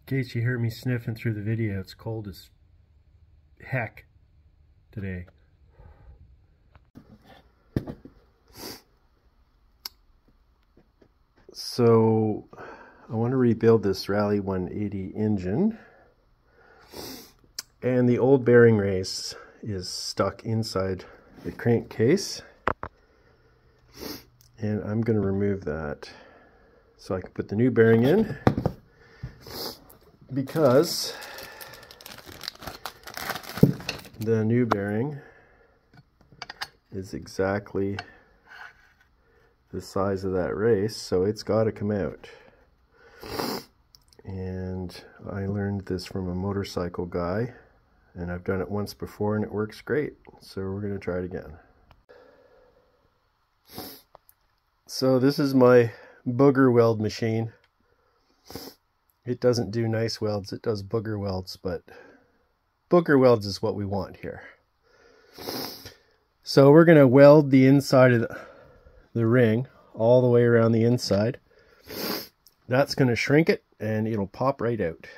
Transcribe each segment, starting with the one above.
In case you hear me sniffing through the video, it's cold as heck today. So I want to rebuild this Rally180 engine, and the old bearing race is stuck inside the crankcase, and I'm going to remove that so I can put the new bearing in, because the new bearing is exactly the size of that race, so it's got to come out. And I learned this from a motorcycle guy, and I've done it once before and it works great, so we're going to try it again. So this is my booger weld machine. It doesn't do nice welds, it does booger welds, but booger welds is what we want here. So we're going to weld the inside of the ring all the way around the inside. That's going to shrink it and it'll pop right out.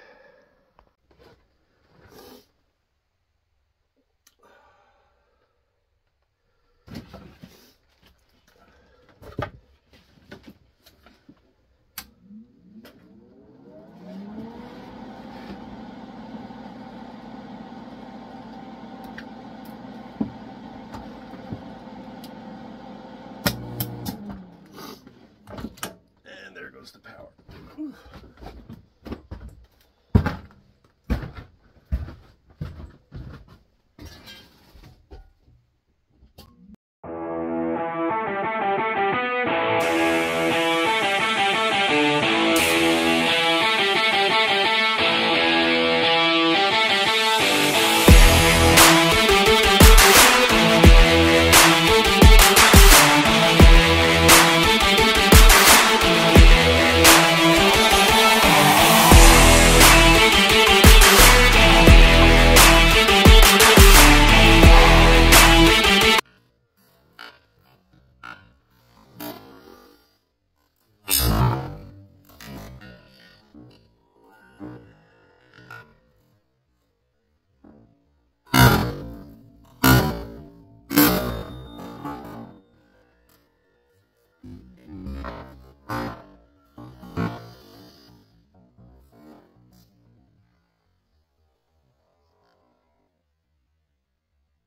The power.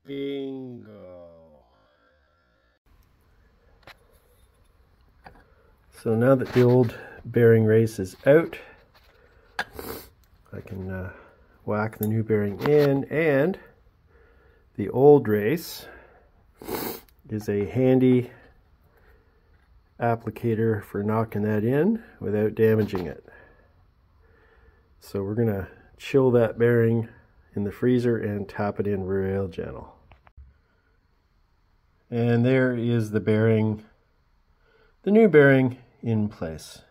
Bingo. So now that the old bearing race is out, I can whack the new bearing in, and the old race is a handy applicator for knocking that in without damaging it. So we're going to chill that bearing in the freezer and tap it in real gentle. And there is the bearing, the new bearing in place.